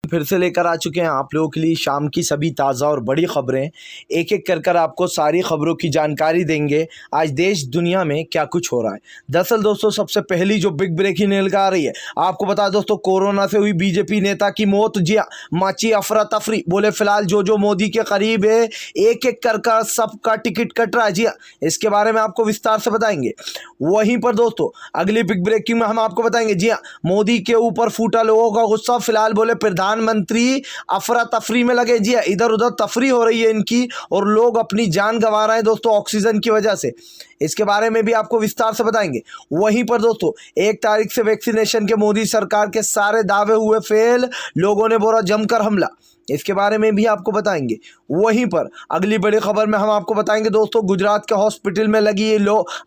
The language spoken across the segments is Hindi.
फिर से लेकर आ चुके हैं आप लोगों के लिए शाम की सभी ताज़ा और बड़ी खबरें। एक एक कर आपको सारी खबरों की जानकारी देंगे आज देश दुनिया में क्या कुछ हो रहा है। दरअसल दोस्तों सबसे पहली जो बिग ब्रेकिंग न्यूज़ आ रही है, आपको बता दोस्तों कोरोना से हुई बीजेपी नेता की मौत। जी हाँ, मची अफरा तफरी। बोले फिलहाल जो मोदी के करीब है एक एक कर सबका टिकट कट रहा है। जी हाँ, इसके बारे में आपको विस्तार से बताएंगे। वहीं पर दोस्तों अगली बिग ब्रेकिंग में हम आपको बताएंगे, जी हाँ, मोदी के ऊपर फूटा लोगों का गुस्सा। फिलहाल बोले प्रधानमंत्री अफरा तफरी में लगे। जी हाँ, इधर उधर तफरी हो रही है इनकी और लोग अपनी जान गंवा रहे हैं दोस्तों ऑक्सीजन की वजह से। इसके बारे में भी आपको विस्तार से बताएंगे। वहीं पर दोस्तों 1 तारीख से वैक्सीनेशन के मोदी सरकार के सारे दावे हुए फेल, लोगों ने बोला जमकर हमला। इसके बारे में भी आपको बताएंगे। वहीं पर अगली बड़ी खबर में हम आपको बताएंगे दोस्तों गुजरात के हॉस्पिटल में लगी ये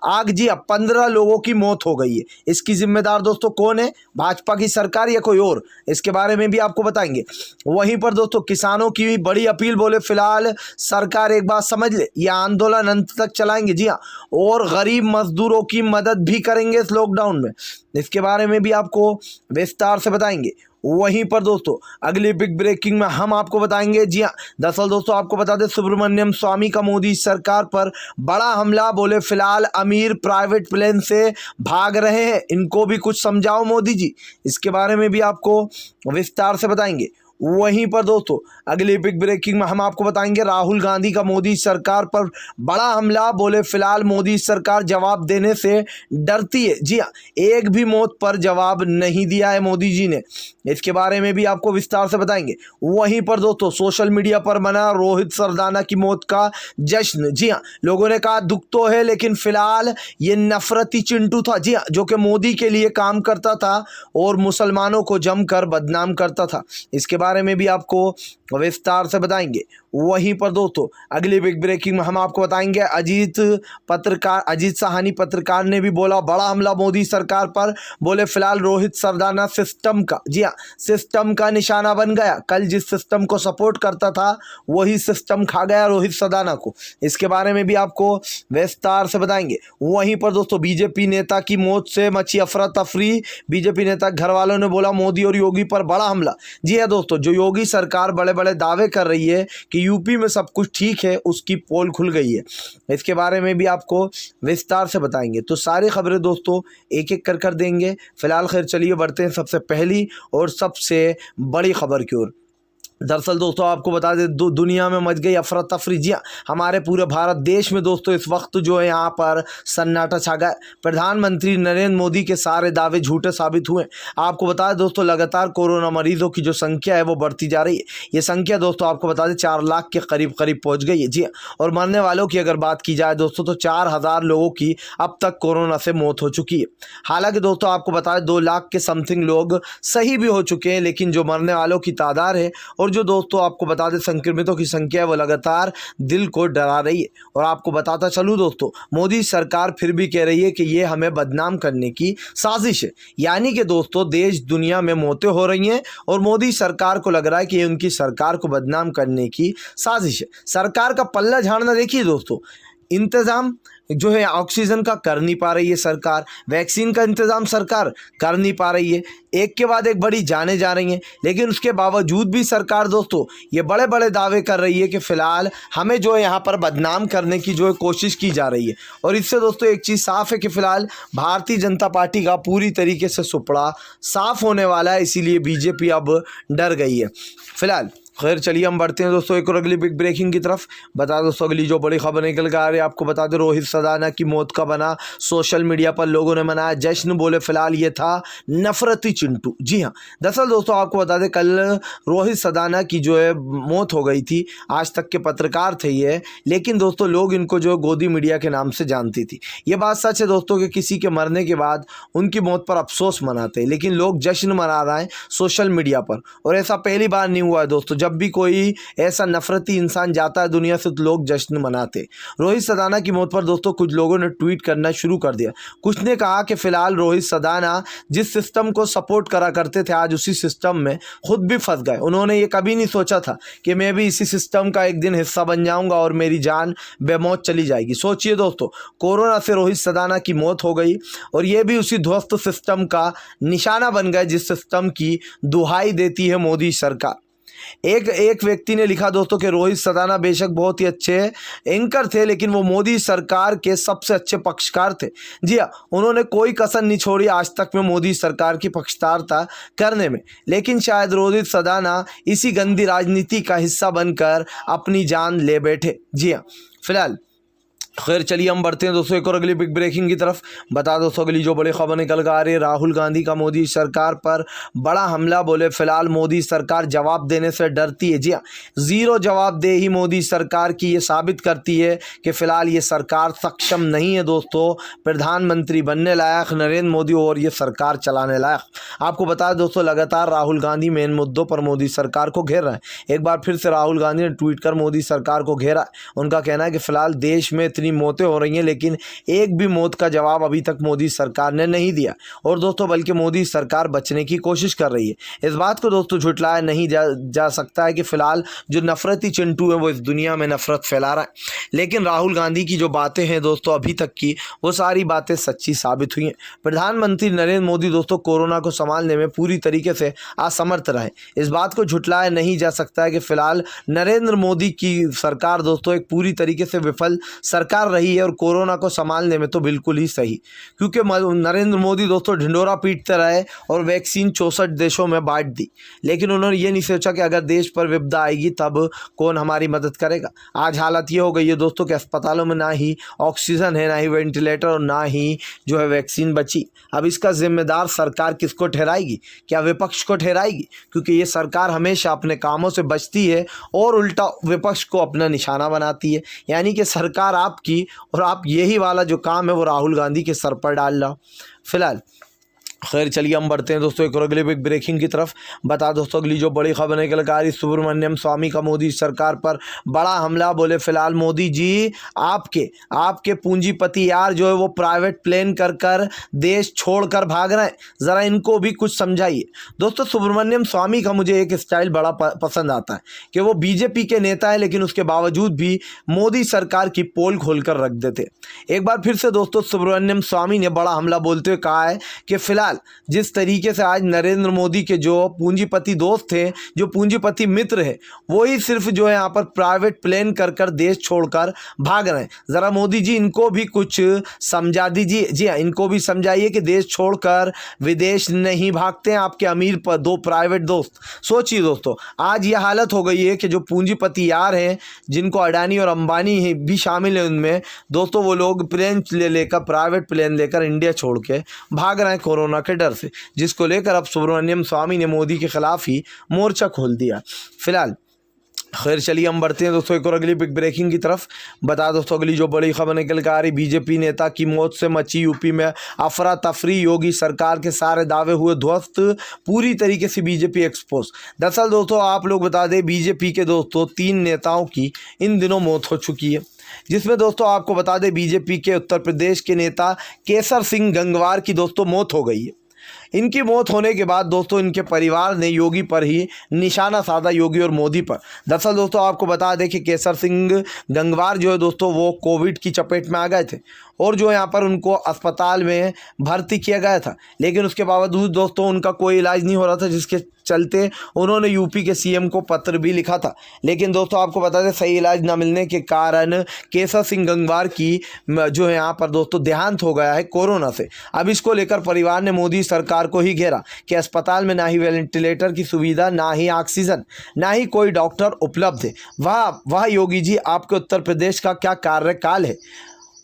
आग। जी 15 लोगों की मौत हो गई है। इसकी जिम्मेदार दोस्तों कौन है, भाजपा की सरकार या कोई और, इसके बारे में भी आपको बताएंगे। वहीं पर दोस्तों किसानों की भी बड़ी अपील। बोले फिलहाल सरकार एक बात समझ ले, यह आंदोलन अंत तक चलाएंगे। जी हाँ, और गरीब मजदूरों की मदद भी करेंगे इस लॉकडाउन में। इसके बारे में भी आपको विस्तार से बताएंगे। वहीं पर दोस्तों अगली बिग ब्रेकिंग में हम आपको बताएंगे। जी हाँ, दरअसल दोस्तों आपको बता दें सुब्रमण्यम स्वामी का मोदी सरकार पर बड़ा हमला। बोले फिलहाल अमीर प्राइवेट प्लेन से भाग रहे हैं, इनको भी कुछ समझाओ मोदी जी। इसके बारे में भी आपको विस्तार से बताएंगे। वहीं पर दोस्तों अगली बिग ब्रेकिंग में हम आपको बताएंगे राहुल गांधी का मोदी सरकार पर बड़ा हमला। बोले फिलहाल मोदी सरकार जवाब देने से डरती है। जी हाँ, एक भी मौत पर जवाब नहीं दिया है मोदी जी ने। इसके बारे में भी आपको विस्तार से बताएंगे। वहीं पर दोस्तों सोशल मीडिया पर मना रोहित सरदाना की मौत का जश्न। जी हाँ, लोगों ने कहा दुख तो है लेकिन फिलहाल ये नफरती चिंटू था। जी हाँ, जो कि मोदी के लिए काम करता था और मुसलमानों को जमकर बदनाम करता था। इसके बारे में भी आपको विस्तार से बताएंगे। वहीं पर दोस्तों अगली बिग ब्रेकिंग में हम आपको बताएंगे अजीत साहनी पत्रकार ने भी बोला बड़ा हमला मोदी सरकार पर। बोले फिलहाल रोहित सरदाना सिस्टम का, जी हाँ, सिस्टम का निशाना बन गया। कल जिस सिस्टम को सपोर्ट करता था वही सिस्टम खा गया रोहित सरदाना को। इसके बारे में भी आपको विस्तार से बताएंगे। वहीं पर दोस्तों बीजेपी नेता की मौत से मची अफरा तफरी। बीजेपी नेता घर वालों ने बोला मोदी और योगी पर बड़ा हमला। जी हाँ दोस्तों, जो योगी सरकार बड़े बड़े दावे कर रही है कि यूपी में सब कुछ ठीक है, उसकी पोल खुल गई है। इसके बारे में भी आपको विस्तार से बताएंगे। तो सारी खबरें दोस्तों एक एक कर देंगे। फिलहाल खैर चलिए बढ़ते हैं सबसे पहली और सबसे बड़ी खबर की ओर। दरअसल दोस्तों आपको बता दें दुनिया में मच गई अफरा तफरी। जी हाँ, हमारे पूरे भारत देश में दोस्तों इस वक्त जो है यहाँ पर सन्नाटा छा गया। प्रधानमंत्री नरेंद्र मोदी के सारे दावे झूठे साबित हुए। आपको बता दें दोस्तों लगातार कोरोना मरीजों की जो संख्या है वो बढ़ती जा रही है। ये संख्या दोस्तों आपको बता दें 4 लाख के करीब पहुँच गई है। जी हाँ, और मरने वालों की अगर बात की जाए दोस्तों तो 4000 लोगों की अब तक कोरोना से मौत हो चुकी है। हालांकि दोस्तों आपको बता दें 2 लाख के समथिंग लोग सही भी हो चुके हैं, लेकिन जो मरने वालों की तादाद है और जो दोस्तों आपको बता दें संक्रमितों की संख्या है वो लगातार दिल को डरा रही है। और आपको बताता चलूं दोस्तों मोदी सरकार फिर भी कह रही है कि ये हमें बदनाम करने की साजिश है। यानी कि दोस्तों देश दुनिया में मौतें हो रही हैं और मोदी सरकार को लग रहा है कि ये उनकी सरकार को बदनाम करने की साजिश है। सरकार का पल्ला झाड़ना देखिए दोस्तों, इंतजाम जो है ऑक्सीजन का कर नहीं पा रही है सरकार, वैक्सीन का इंतजाम सरकार कर नहीं पा रही है, एक के बाद एक बड़ी जाने जा रही हैं। लेकिन उसके बावजूद भी सरकार दोस्तों ये बड़े बड़े दावे कर रही है कि फ़िलहाल हमें जो है यहाँ पर बदनाम करने की जो है कोशिश की जा रही है। और इससे दोस्तों एक चीज़ साफ़ है कि फ़िलहाल भारतीय जनता पार्टी का पूरी तरीके से सुपड़ा साफ़ होने वाला है, इसीलिए बीजेपी अब डर गई है। फिलहाल खैर चलिए हम बढ़ते हैं दोस्तों एक और अगली बिग ब्रेकिंग की तरफ। बता दोस्तों अगली जो बड़ी खबर निकल कर आ रही है, आपको बता दें रोहित सरदाना की मौत का बना सोशल मीडिया पर लोगों ने मनाया जश्न। बोले फिलहाल ये था नफरती चिंटू। जी हाँ, दरअसल दोस्तों आपको बता दें कल रोहित सरदाना की जो है मौत हो गई थी। आज तक के पत्रकार थे ये, लेकिन दोस्तों लोग इनको जो गोदी मीडिया के नाम से जानती थी। ये बात सच है दोस्तों कि किसी के मरने के बाद उनकी मौत पर अफसोस मनाते हैं, लेकिन लोग जश्न मना रहे हैं सोशल मीडिया पर। और ऐसा पहली बार नहीं हुआ है दोस्तों, जब जब भी कोई ऐसा नफरती इंसान जाता है दुनिया से तो लोग जश्न मनाते। रोहित सदाना की मौत पर दोस्तों कुछ लोगों ने ट्वीट करना शुरू कर दिया। कुछ ने कहा कि फिलहाल रोहित सदाना जिस सिस्टम को सपोर्ट करा करते थे आज उसी सिस्टम में खुद भी फंस गए। उन्होंने ये कभी नहीं सोचा था कि मैं भी इसी सिस्टम का एक दिन हिस्सा बन जाऊंगा और मेरी जान बेमौत चली जाएगी। सोचिए दोस्तों, कोरोना से रोहित सदाना की मौत हो गई और ये भी उसी ध्वस्त सिस्टम का निशाना बन गए जिस सिस्टम की दुहाई देती है मोदी सरकार। एक व्यक्ति ने लिखा दोस्तों कि रोहित सदाना बेशक बहुत ही अच्छे एंकर थे लेकिन वो मोदी सरकार के सबसे अच्छे पक्षकार थे। जी हाँ, उन्होंने कोई कसर नहीं छोड़ी आज तक में मोदी सरकार की पक्षपातिता करने में, लेकिन शायद रोहित सदाना इसी गंदी राजनीति का हिस्सा बनकर अपनी जान ले बैठे। जी हाँ, फिलहाल खैर चलिए हम बढ़ते हैं दोस्तों एक और अगली बिग ब्रेकिंग की तरफ। बता दोस्तों अगली जो बड़ी खबर निकल कर आ रही है, राहुल गांधी का मोदी सरकार पर बड़ा हमला। बोले फिलहाल मोदी सरकार जवाब देने से डरती है। जी हाँ, जीरो जवाबदेही मोदी सरकार की ये साबित करती है कि फिलहाल ये सरकार सक्षम नहीं है दोस्तों प्रधानमंत्री बनने लायक नरेंद्र मोदी और ये सरकार चलाने लायक। आपको बता दोस्तों लगातार राहुल गांधी मेन मुद्दों पर मोदी सरकार को घेर रहे हैं। एक बार फिर से राहुल गांधी ने ट्वीट कर मोदी सरकार को घेरा। उनका कहना है कि फिलहाल देश में इतनी मौतें हो रही हैं लेकिन एक भी मौत का जवाब अभी तक मोदी सरकार ने नहीं दिया और दोस्तों बल्कि मोदी सरकार बचने की कोशिश कर रही है। इस बात को दोस्तों झुटलाया नहीं जा सकता है कि फिलहाल जो नफरती चिंटू है वो इस दुनिया में नफरत फैला रहा है। लेकिन राहुल गांधी की जो बातें हैं दोस्तों अभी तक की वो सारी बातें सच्ची साबित हुई हैं। प्रधानमंत्री नरेंद्र मोदी दोस्तों कोरोना को संभालने में पूरी तरीके से असमर्थ रहे। इस बात को झुटलाया नहीं जा सकता है कि फिलहाल नरेंद्र मोदी की सरकार दोस्तों एक पूरी तरीके से विफल सरकार रही है और कोरोना को संभालने में तो बिल्कुल ही सही, क्योंकि नरेंद्र मोदी दोस्तों ढिंडोरा पीटते रहे और वैक्सीन 64 देशों में बांट दी, लेकिन उन्होंने ये नहीं सोचा कि अगर देश पर विपदा आएगी तब कौन हमारी मदद करेगा। आज हालत ये हो गई है दोस्तों कि अस्पतालों में ना ही ऑक्सीजन है, ना ही वेंटिलेटर और ना ही जो है वैक्सीन बची। अब इसका जिम्मेदार सरकार किसको ठहराएगी? क्या विपक्ष को ठहराएगी? क्योंकि ये सरकार हमेशा अपने कामों से बचती है और उल्टा विपक्ष को अपना निशाना बनाती है। यानी कि सरकार आपकी और आप यही वाला जो काम है वो राहुल गांधी के सर पर डाल रहा। फिलहाल खैर चलिए हम बढ़ते हैं दोस्तों एक और अगली बिग ब्रेकिंग की तरफ। बता दोस्तों अगली जो बड़ी खबर निकल कर आ रही, सुब्रमण्यम स्वामी का मोदी सरकार पर बड़ा हमला। बोले फिलहाल मोदी जी आपके पूंजीपति यार जो है वो प्राइवेट प्लेन कर देश छोड़कर भाग रहे हैं, ज़रा इनको भी कुछ समझाइए। दोस्तों सुब्रमण्यम स्वामी का मुझे एक स्टाइल बड़ा पसंद आता है कि वो बीजेपी के नेता है लेकिन उसके बावजूद भी मोदी सरकार की पोल खोल कर रख देते। एक बार फिर से दोस्तों सुब्रमण्यम स्वामी ने बड़ा हमला बोलते हुए कहा है कि फिलहाल जिस तरीके से आज नरेंद्र मोदी के जो पूंजीपति दोस्त थे, जो पूंजीपति मित्र है, वही सिर्फ जो है यहाँ पर प्राइवेट प्लेन कर देश छोड़कर भाग रहे हैं। ज़रा मोदी जी इनको भी कुछ समझा दीजिए। जी हाँ, इनको भी समझाइए कि देश छोड़कर विदेश नहीं भागते हैं आपके अमीर पर दो प्राइवेट दोस्त। सोचिए दोस्तों, आज ये हालत हो गई है कि जो पूंजीपति यार हैं जिनको अडानी और अंबानी भी शामिल है उनमें दोस्तों, वो लोग प्लेन लेकर प्राइवेट प्लेन लेकर इंडिया छोड़ के भाग रहे हैं कोरोना के डर से, जिसको लेकर अब सुब्रमण्यम स्वामी ने मोदी के खिलाफ ही मोर्चा खोल दिया। फिलहाल खैर चलिए हम बढ़ते हैं दोस्तों एक और अगली बिग ब्रेकिंग की तरफ। बता दोस्तों अगली जो बड़ी खबर निकल कर आ रही, बीजेपी नेता की मौत से मची यूपी में अफरा तफरी। योगी सरकार के सारे दावे हुए ध्वस्त, पूरी तरीके से बीजेपी एक्सपोज। दरअसल दोस्तों आप लोग बता दें बीजेपी के दोस्तों 3 नेताओं की इन दिनों मौत हो चुकी है, जिसमें दोस्तों आपको बता दें बीजेपी के उत्तर प्रदेश के नेता केसर सिंह गंगवार की दोस्तों मौत हो गई है। इनकी मौत होने के बाद दोस्तों इनके परिवार ने योगी पर ही निशाना साधा, योगी और मोदी पर। दरअसल दोस्तों आपको बता दें कि केसर सिंह गंगवार जो है दोस्तों वो कोविड की चपेट में आ गए थे और जो यहाँ पर उनको अस्पताल में भर्ती किया गया था, लेकिन उसके बावजूद दोस्तों उनका कोई इलाज नहीं हो रहा था, जिसके चलते उन्होंने यूपी के सीएम को पत्र भी लिखा था। लेकिन दोस्तों आपको बता दें सही इलाज न मिलने के कारण केसर सिंह गंगवार की जो है यहाँ पर दोस्तों देहांत हो गया है कोरोना से। अब इसको लेकर परिवार ने मोदी सरकार को ही घेरा कि अस्पताल में ना ही वेंटिलेटर की सुविधा, ना ही ऑक्सीजन, ना ही कोई डॉक्टर उपलब्ध है। वाह योगी जी, आपके उत्तर प्रदेश का क्या कार्यकाल है,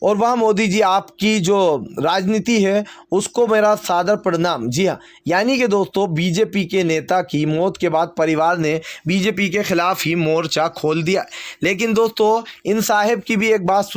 और वह मोदी जी आपकी जो राजनीति है उसको मेरा सादर प्रणाम। जी हाँ, यानी कि दोस्तों बीजेपी के नेता की मौत के बाद परिवार ने बीजेपी के खिलाफ ही मोर्चा खोल दिया। लेकिन दोस्तों इन साहब की भी एक बात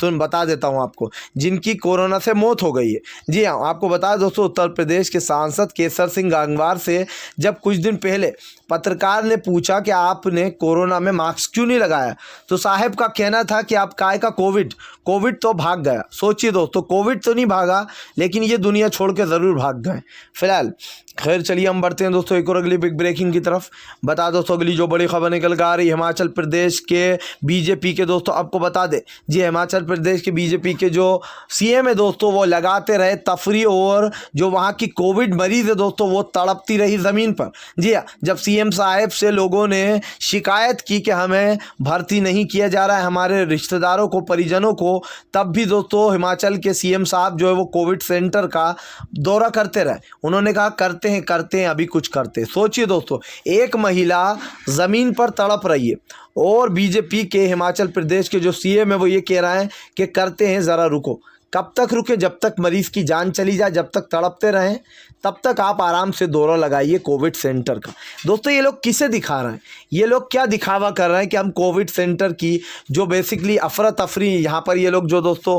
बता देता हूँ आपको, जिनकी कोरोना से मौत हो गई है। जी हाँ, आपको बता दोस्तों उत्तर प्रदेश के सांसद केसर सिंह गंगवार से जब कुछ दिन पहले पत्रकार ने पूछा कि आपने कोरोना में मास्क क्यों नहीं लगाया, तो साहब का कहना था कि आप काय का कोविड तो भाग गया। सोचिए दोस्तों, कोविड तो नहीं भागा, लेकिन ये दुनिया छोड़ के ज़रूर भाग गए। फिलहाल खैर चलिए हम बढ़ते हैं दोस्तों एक और अगली बिग ब्रेकिंग की तरफ। बता दोस्तों अगली जो बड़ी खबर निकल कर आ रही है हिमाचल प्रदेश के बीजेपी के दोस्तों, आपको बता दें जी, हिमाचल प्रदेश के बीजेपी के जो सीएम है दोस्तों, वो लगाते रहे तफरी, और जो वहाँ की कोविड मरीज है दोस्तों वो तड़पती रही ज़मीन पर। जी हाँ, जब सीएम साहब से लोगों ने शिकायत की कि हमें भर्ती नहीं किया जा रहा है हमारे रिश्तेदारों को, परिजनों को, तब भी दोस्तों हिमाचल के सीएम साहब जो है वो कोविड सेंटर का दौरा करते रहे। उन्होंने कहा करते हैं अभी कुछ करते। सोचिए दोस्तों, एक महिला ज़मीन पर तड़प रही है और बीजेपी के हिमाचल प्रदेश के जो सीएम है वो ये कह रहा है कि करते हैं, ज़रा रुको। कब तक रुके? जब तक मरीज़ की जान चली जाए, जब तक तड़पते रहें, तब तक आप आराम से दौरा लगाइए कोविड सेंटर का। दोस्तों ये लोग किसे दिखा रहे हैं? ये लोग क्या दिखावा कर रहे हैं कि हम कोविड सेंटर की जो बेसिकली अफरा तफरी यहाँ पर ये लोग जो दोस्तों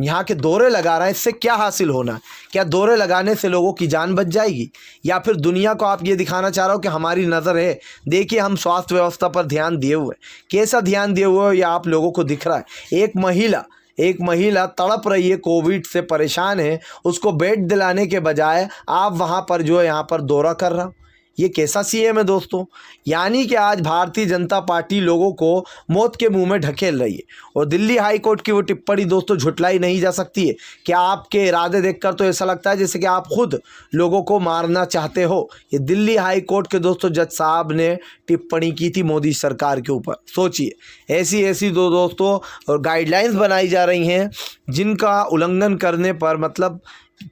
यहाँ के दौरे लगा रहे हैं, इससे क्या हासिल होना है? क्या दौरे लगाने से लोगों की जान बच जाएगी, या फिर दुनिया को आप ये दिखाना चाह रहे हो कि हमारी नज़र है, देखिए हम स्वास्थ्य व्यवस्था पर ध्यान दिए हुए। कैसा ध्यान दिए हुए हो ये आप लोगों को दिख रहा है। एक महिला तड़प रही है, कोविड से परेशान है, उसको बेड दिलाने के बजाय आप वहाँ पर जो है यहाँ पर दौरा कर रहा। ये कैसा सीएम है दोस्तों? यानी कि आज भारतीय जनता पार्टी लोगों को मौत के मुंह में ढकेल रही है, और दिल्ली हाई कोर्ट की वो टिप्पणी दोस्तों झुटलाई नहीं जा सकती है कि आपके इरादे देखकर तो ऐसा लगता है जैसे कि आप खुद लोगों को मारना चाहते हो। ये दिल्ली हाई कोर्ट के दोस्तों जज साहब ने टिप्पणी की थी मोदी सरकार के ऊपर। सोचिए, ऐसी दोस्तों गाइडलाइंस बनाई जा रही हैं जिनका उल्लंघन करने पर मतलब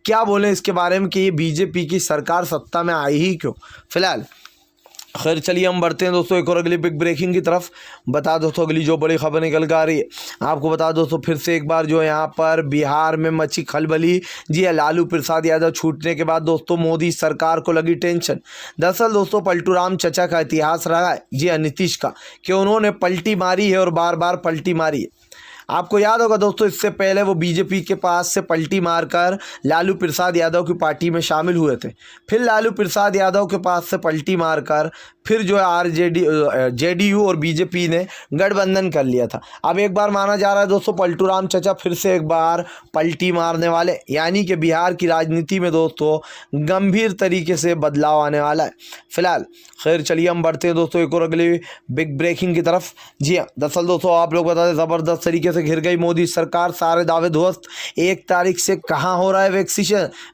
क्या बोलें इसके बारे में कि ये बीजेपी की सरकार सत्ता में आई ही क्यों। फिलहाल खैर चलिए हम बढ़ते हैं दोस्तों एक और अगली बिग ब्रेकिंग की तरफ। बता दोस्तों अगली जो बड़ी खबर निकल कर आ रही है, आपको बता दोस्तों फिर से एक बार जो है यहाँ पर बिहार में मची खलबली। जी है, लालू प्रसाद यादव छूटने के बाद दोस्तों मोदी सरकार को लगी टेंशन। दरअसल दोस्तों पलटू राम चचा का इतिहास रहा है, जी हाँ नीतीश का, कि उन्होंने पलटी मारी है और बार बार पलटी मारी है। आपको याद होगा दोस्तों, इससे पहले वो बीजेपी के पास से पलटी मारकर लालू प्रसाद यादव की पार्टी में शामिल हुए थे। फिर लालू प्रसाद यादव के पास से पलटी मारकर फिर जो है जेडीयू और बीजेपी ने गठबंधन कर लिया था। अब एक बार माना जा रहा है दोस्तों पलटू राम चचा फिर से एक बार पलटी मारने वाले, यानी कि बिहार की राजनीति में दोस्तों गंभीर तरीके से बदलाव आने वाला है। फिलहाल खैर चलिए हम बढ़ते हैं दोस्तों एक और अगली बिग ब्रेकिंग की तरफ। जी हाँ, दरअसल दोस्तों आप लोग बता दें ज़बरदस्त तरीके से घिर गई मोदी सरकार, सारे दावे ध्वस्त। 1 तारीख से कहाँ हो रहा है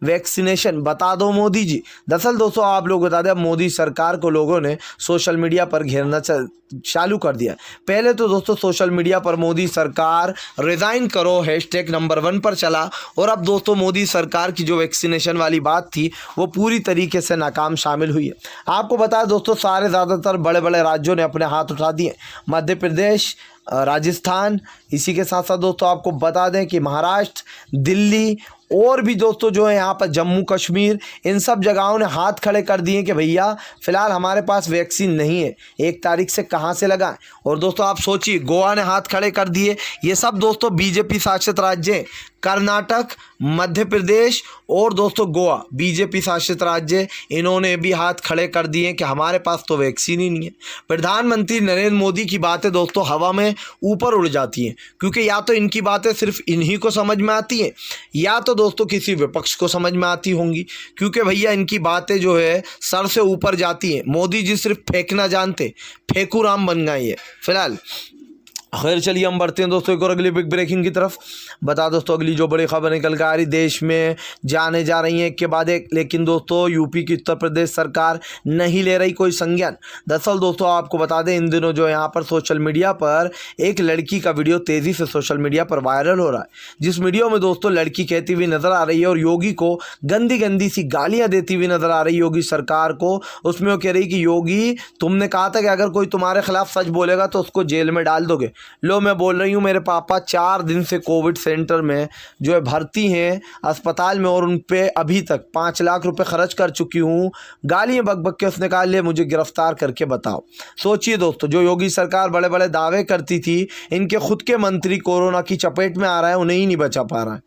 वैक्सीनेशन, बता दो मोदी जी। दरअसल दोस्तों आप लोग बता दें, अब मोदी सरकार को लोगों ने सोशल मीडिया पर घेरना चालू कर दिया। पहले तो दोस्तों सोशल मीडिया पर मोदी सरकार रिज़ाइन करो हैशटैग नंबर 1 पर चला, और अब दोस्तों मोदी सरकार की जो वैक्सीनेशन वाली बात थी वो पूरी तरीके से नाकाम शामिल हुई है। आपको बता दोस्तों सारे ज़्यादातर बड़े बड़े राज्यों ने अपने हाथ उठा दिए, मध्य प्रदेश, राजस्थान, इसी के साथ साथ दोस्तों आपको बता दें कि महाराष्ट्र, दिल्ली और भी दोस्तों जो है यहाँ पर जम्मू कश्मीर, इन सब जगहों ने हाथ खड़े कर दिए कि भैया फ़िलहाल हमारे पास वैक्सीन नहीं है, 1 तारीख से कहाँ से लगाएं। और दोस्तों आप सोचिए, गोवा ने हाथ खड़े कर दिए। ये सब दोस्तों बीजेपी शासित राज्य हैं। कर्नाटक, मध्य प्रदेश और दोस्तों गोवा बीजेपी शासित राज्य, इन्होंने भी हाथ खड़े कर दिए कि हमारे पास तो वैक्सीन ही नहीं है। प्रधानमंत्री नरेंद्र मोदी की बातें दोस्तों हवा में ऊपर उड़ जाती हैं, क्योंकि या तो इनकी बातें सिर्फ इन्हीं को समझ में आती हैं, या तो दोस्तों किसी विपक्ष को समझ में आती होंगी, क्योंकि भैया इनकी बातें जो है सर से ऊपर जाती हैं। मोदी जी सिर्फ फेंकना जानते, फेंकू राम बन गए ये। फिलहाल खैर चलिए हम बढ़ते हैं दोस्तों एक और अगली बिग ब्रेकिंग की तरफ। बता दोस्तों अगली जो बड़ी खबर निकल कर आ रही, देश में जाने जा रही हैं एक के बाद एक, लेकिन दोस्तों यूपी की उत्तर प्रदेश सरकार नहीं ले रही कोई संज्ञान। दरअसल दोस्तों आपको बता दें, इन दिनों जो यहाँ पर सोशल मीडिया पर एक लड़की का वीडियो तेज़ी से सोशल मीडिया पर वायरल हो रहा है, जिस वीडियो में दोस्तों लड़की कहती हुई नज़र आ रही है और योगी को गंदी गंदी सी गालियाँ देती हुई नज़र आ रही है योगी सरकार को। उसमें वो कह रही कि योगी तुमने कहा था कि अगर कोई तुम्हारे खिलाफ सच बोलेगा तो उसको जेल में डाल दोगे। लो मैं बोल रही हूँ, मेरे पापा 4 दिन से कोविड सेंटर में जो है भर्ती हैं अस्पताल में, और उन पे अभी तक 5 लाख रुपए खर्च कर चुकी हूँ। गालियाँ बक बक के उसने कहा ले मुझे गिरफ्तार करके बताओ। सोचिए दोस्तों, जो योगी सरकार बड़े बड़े दावे करती थी, इनके खुद के मंत्री कोरोना की चपेट में आ रहा है, उन्हें ही नहीं बचा पा रहा है।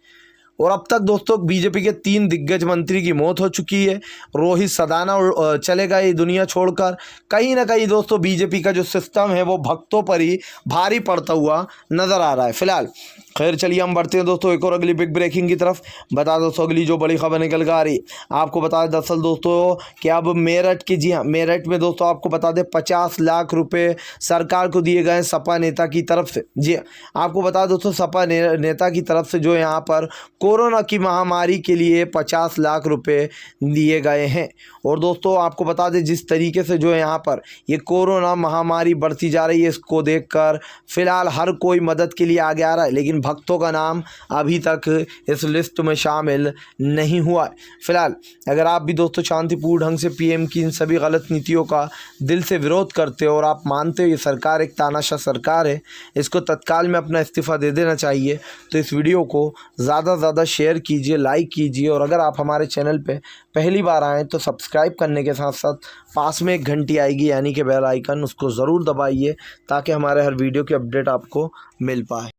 और अब तक दोस्तों बीजेपी के 3 दिग्गज मंत्री की मौत हो चुकी है। रोहित सदाना चले गए ये दुनिया छोड़कर। कहीं ना कहीं दोस्तों बीजेपी का जो सिस्टम है वो भक्तों पर ही भारी पड़ता हुआ नजर आ रहा है फिलहाल। खैर चलिए हम बढ़ते हैं दोस्तों एक और अगली बिग ब्रेकिंग की तरफ। बता दोस्तों अगली जो बड़ी खबर निकल कर आ रही आपको बता दें दरअसल दोस्तों कि अब मेरठ की, जी हाँ, मेरठ में दोस्तों आपको बता दें 50 लाख रुपए सरकार को दिए गए सपा नेता की तरफ से। जी हाँ, आपको बता दोस्तों सपा नेता की तरफ से जो यहाँ पर कोरोना की महामारी के लिए 50 लाख रुपए दिए गए हैं। और दोस्तों आपको बता दें जिस तरीके से जो है यहाँ पर ये कोरोना महामारी बढ़ती जा रही है, इसको देखकर फिलहाल हर कोई मदद के लिए आगे आ रहा है, लेकिन भक्तों का नाम अभी तक इस लिस्ट में शामिल नहीं हुआ है। फिलहाल अगर आप भी दोस्तों शांतिपूर्ण ढंग से पीएम की इन सभी गलत नीतियों का दिल से विरोध करते हो और आप मानते हो ये सरकार एक तानाशाह सरकार है, इसको तत्काल में अपना इस्तीफ़ा दे देना चाहिए, तो इस वीडियो को ज़्यादा से ज़्यादा शेयर कीजिए, लाइक कीजिए। और अगर आप हमारे चैनल पे पहली बार आएँ तो सब्सक्राइब करने के साथ साथ पास में एक घंटी आएगी यानी कि बेल आइकन, उसको ज़रूर दबाइए ताकि हमारे हर वीडियो की अपडेट आपको मिल पाए।